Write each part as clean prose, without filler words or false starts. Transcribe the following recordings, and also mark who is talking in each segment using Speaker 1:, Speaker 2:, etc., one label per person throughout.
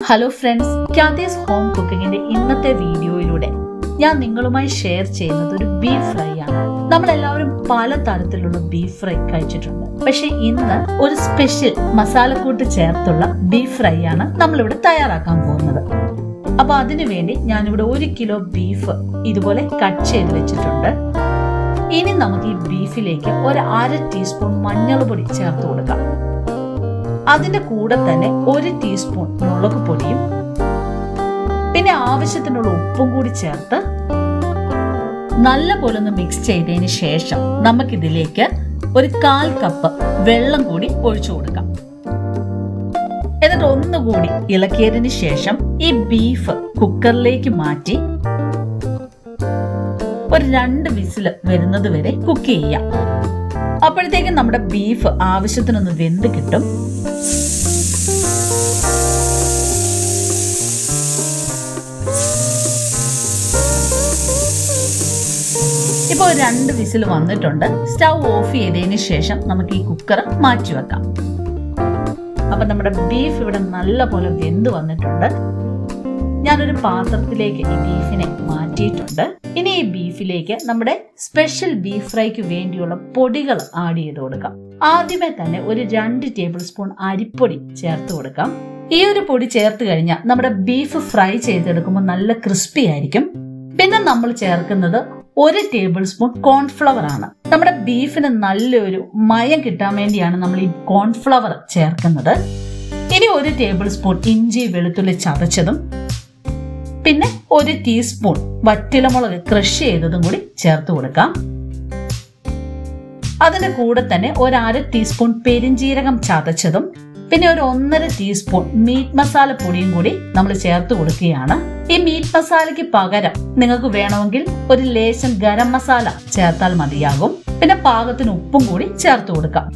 Speaker 1: Hello friends, ക്യാതീസ് home കുക്കിങ്ങിന്റെ ഇന്നത്തെ വീഡിയോയിലൂടെ ഞാൻ നിങ്ങളുമായി ഷെയർ ചെയ്യുന്നത് ഒരു ബീഫ് ഫ്രൈ ആണ്. നമ്മളെല്ലാവരും പല തരത്തിലുള്ള ബീഫ് ഫ്രൈ കഴിച്ചിട്ടുണ്ട്. പക്ഷെ ഇന്ന് ഒരു സ്പെഷ്യൽ മസാലക്കൂട്ട് ചേർത്തുള്ള ബീഫ് ഫ്രൈ ആണ് നമ്മളിവിടെ തയ്യാറാക്കാൻ പോകുന്നത്. അപ്പൊ അതിനു വേണ്ടി ഞാനിവിടെ 1 കിലോ ബീഫ് ഇതുപോലെ കട്ട് ചെയ്ത് വെച്ചിട്ടുണ്ട്. ഇനി നമുക്ക് ഈ ബീഫിലേക്ക് ഒരു 1/2 ടീസ്പൂൺ മഞ്ഞൾപ്പൊടി ചേർത്ത് കൊടുക്കാം. അതിന്റെ കൂടെ തന്നെ 1 ടീസ്പൂൺ മുളക് പൊടിയും പിന്നെ ആവശ്യത്തിനുള്ള ഉപ്പും കൂടി ചേർത്ത് നല്ലപോലെ ഒന്ന് മിക്സ് ചെയ്തതിന് ശേഷം നമുക്കിതിലേക്ക് ഒരു 1/4 കപ്പ് വെള്ളം കൂടി ഒഴിച്ചു കൊടുക്കാം. എന്നിട്ട് ഒന്നുകൂടി ഇളക്കിയതിന് ശേഷം ഈ ബീഫ് കുക്കറിലേക്ക് മാറ്റി ഒരു 2 വിസിൽ വരുന്നത് വരെ കുക്ക് ചെയ്യാം. അപ്പോഴത്തേക്കും നമ്മുടെ ബീഫ് ആവശ്യത്തിനൊന്ന് വെന്ത് കിട്ടും. ഇപ്പൊ 2 വിസിൽ വന്നിട്ടുണ്ട്. സ്റ്റൗ ഓഫ് ചെയ്തതിന് ശേഷം നമുക്ക് ഈ കുക്കർ മാറ്റി വെക്കാം. അപ്പൊ നമ്മുടെ ബീഫ് ഇവിടെ നല്ല പോലെ വെന്ത് വന്നിട്ടുണ്ട്. ഞാനൊരു പാത്രത്തിലേക്ക് ഈ ബീഫിനെ മാറ്റിയിട്ടുണ്ട്. ഇനി ഈ ബീഫിലേക്ക് നമ്മുടെ സ്പെഷ്യൽ ബീഫ് ഫ്രൈക്ക് വേണ്ടിയുള്ള പൊടികൾ ആഡ് ചെയ്ത് കൊടുക്കാം. ആദ്യമേ തന്നെ ഒരു 2 ടേബിൾ സ്പൂൺ അരിപ്പൊടി ചേർത്ത് കൊടുക്കാം. ഈ ഒരു പൊടി ചേർത്ത് കഴിഞ്ഞാൽ നമ്മുടെ ബീഫ് ഫ്രൈ ചെയ്തെടുക്കുമ്പോൾ നല്ല ക്രിസ്പി ആയിരിക്കും. പിന്നെ നമ്മൾ ചേർക്കുന്നത് 1 ടേബിൾ സ്പൂൺ കോൺഫ്ലവർ ആണ്. നമ്മുടെ ബീഫിന് നല്ലൊരു മയം കിട്ടാൻ വേണ്ടിയാണ് നമ്മൾ ഈ കോൺഫ്ലവർ ചേർക്കുന്നത്. ഇനി 1 ടേബിൾ സ്പൂൺ ഇഞ്ചി വെളുത്തുള്ളി ചതച്ചതും പിന്നെ 1 ടീസ്പൂൺ വറ്റൽമുളക് ക്രഷ് ചെയ്തതും കൂടി ചേർത്ത് കൊടുക്കാം. അതിന്റെ കൂടെ തന്നെ ഒരു 1/2 ടീസ്പൂൺ പെരിഞ്ജീരകം ചതച്ചതും പിന്നെ ഒരു 1.5 ടീസ്പൂൺ മീറ്റ് മസാല പൊടിയും കൂടി നമ്മൾ ചേർത്ത് കൊടുക്കുകയാണ്. ഈ മീറ്റ് മസാലയ്ക്ക് പകരം നിങ്ങൾക്ക് വേണമെങ്കിൽ ഒരു ലേശം ഗരം മസാല ചേർത്താൽ മതിയാകും. പിന്നെ പാകത്തിന് ഉപ്പും കൂടി ചേർത്ത് കൊടുക്കാം.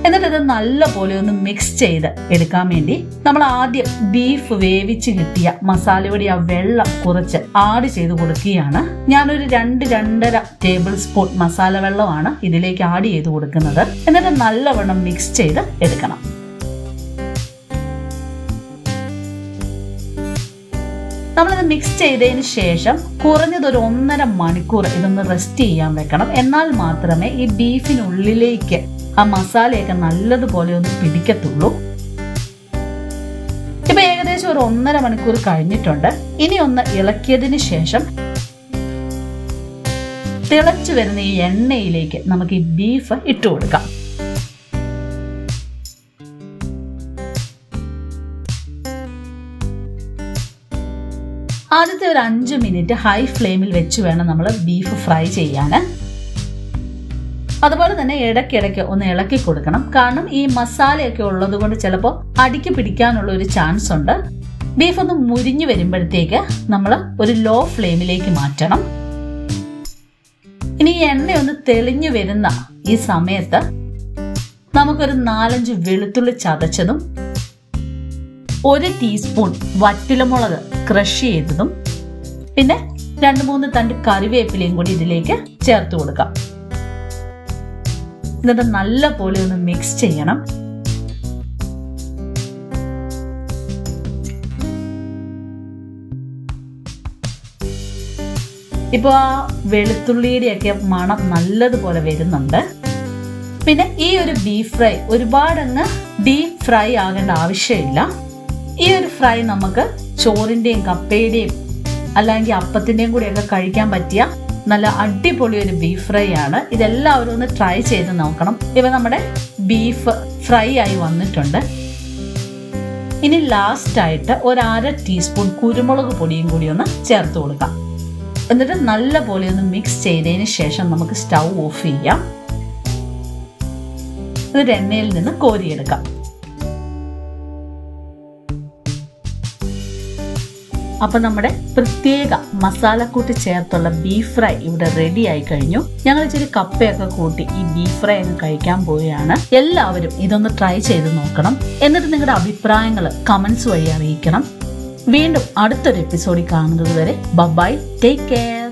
Speaker 1: എന്നിട്ട് ഇത് നല്ലപോലെ ഒന്ന് മിക്സ് ചെയ്ത് എടുക്കാൻ വേണ്ടി നമ്മൾ ആദ്യം ബീഫ് വേവിച്ച് കിട്ടിയ മസാലയുടെ ആ വെള്ളം കുറച്ച് ആഡ് ചെയ്ത് കൊടുക്കുകയാണ്. ഞാനൊരു 2-2.5 ടേബിൾ സ്പൂൺ മസാല വെള്ളമാണ് ഇതിലേക്ക് ആഡ് ചെയ്ത് കൊടുക്കുന്നത്. എന്നിട്ട് നല്ലവണ്ണം മിക്സ് ചെയ്ത് എടുക്കണം. നമ്മളിത് മിക്സ് ചെയ്തതിന് ശേഷം കുറഞ്ഞത് ഒരു 1.5 മണിക്കൂർ ഇതൊന്ന് റെസ്റ്റ് ചെയ്യാൻ വെക്കണം. എന്നാൽ മാത്രമേ ഈ ബീഫിനുള്ളിലേക്ക് ആ മസാലയൊക്കെ നല്ലതുപോലെ ഒന്ന് പിടിക്കത്തുള്ളൂ. ഇപ്പൊ ഏകദേശം ഒരു 1.5 മണിക്കൂർ കഴിഞ്ഞിട്ടുണ്ട്. ഇനി ഒന്ന് ഇളക്കിയതിന് ശേഷം തിളച്ചു വരുന്ന ഈ എണ്ണയിലേക്ക് നമുക്ക് ഈ ബീഫ് ഇട്ട് കൊടുക്കാം. ആദ്യത്തെ ഒരു 5 മിനിറ്റ് ഹൈ ഫ്ലെയിമിൽ വെച്ച് വേണം നമ്മൾ ബീഫ് ഫ്രൈ ചെയ്യാൻ. അതുപോലെ തന്നെ ഇടയ്ക്കിടയ്ക്ക് ഒന്ന് ഇളക്കി കൊടുക്കണം. കാരണം ഈ മസാലയൊക്കെ ഉള്ളത് കൊണ്ട് ചിലപ്പോൾ അടിക്ക് പിടിക്കാനുള്ള ഒരു ചാൻസ് ഉണ്ട്. ബീഫ് ഒന്ന് മുരിഞ്ഞു വരുമ്പോഴത്തേക്ക് നമ്മൾ ഒരു ലോ ഫ്ലെയിമിലേക്ക് മാറ്റണം. ഇനി എണ്ണ ഒന്ന് തെളിഞ്ഞു വരുന്ന ഈ സമയത്ത് നമുക്കൊരു 4-5 വെളുത്തുള്ളി ചതച്ചതും 1 ടീസ്പൂൺ വറ്റൽമുളക് ക്രഷ് ചെയ്തതും പിന്നെ 2-3 തണ്ട് കറിവേപ്പിലയും കൂടി ഇതിലേക്ക് ചേർത്ത് കൊടുക്കാം. എന്നിട്ട് നല്ല പോലെ ഒന്ന് മിക്സ് ചെയ്യണം. ഇപ്പൊ ആ വെളുത്തുള്ളിയുടെയൊക്കെ മണം നല്ലതുപോലെ വരുന്നുണ്ട്. പിന്നെ ഈ ഒരു ബീഫ് ഫ്രൈ ഒരുപാടങ്ങ് ഡീപ്പ് ഫ്രൈ ആകേണ്ട ആവശ്യമില്ല. ഈ ഒരു ഫ്രൈ നമുക്ക് ചോറിന്റെയും കപ്പയുടെയും അല്ലെങ്കിൽ അപ്പത്തിന്റെയും കൂടെയൊക്കെ കഴിക്കാൻ പറ്റിയ നല്ല അടിപൊളി ഒരു ബീഫ് ഫ്രൈ ആണ്. ഇതെല്ലാവരും ഒന്ന് ട്രൈ ചെയ്ത് നോക്കണം. ഇവ നമ്മുടെ ബീഫ് ഫ്രൈ ആയി വന്നിട്ടുണ്ട്. ഇനി ലാസ്റ്റ് ആയിട്ട് ഒരു 1/2 ടീസ്പൂൺ കുരുമുളക് പൊടിയും കൂടി ഒന്ന് ചേർത്ത് കൊടുക്കാം. എന്നിട്ട് നല്ല പോലെ ഒന്ന് മിക്സ് ചെയ്തതിന് ശേഷം നമുക്ക് സ്റ്റൗ ഓഫ് ചെയ്യാം. ഇത് എണ്ണയിൽ നിന്ന് കോരിയെടുക്കാം. അപ്പൊ നമ്മുടെ പ്രത്യേക മസാലക്കൂട്ട് ചേർത്തുള്ള ബീഫ് ഫ്രൈ ഇവിടെ റെഡി ആയി കഴിഞ്ഞു. ഞങ്ങൾ ഇച്ചിരി കപ്പയൊക്കെ കൂട്ടി ഈ ബീഫ് ഫ്രൈ അങ്ങ് കഴിക്കാൻ പോവുകയാണ്. എല്ലാവരും ഇതൊന്ന് ട്രൈ ചെയ്ത് നോക്കണം. എന്നിട്ട് നിങ്ങളുടെ അഭിപ്രായങ്ങൾ കമന്റ്സ് വഴി അറിയിക്കണം. വീണ്ടും അടുത്തൊരു എപ്പിസോഡിൽ കാണുന്നത് വരെ ബൈ, ടേക്ക് കെയർ.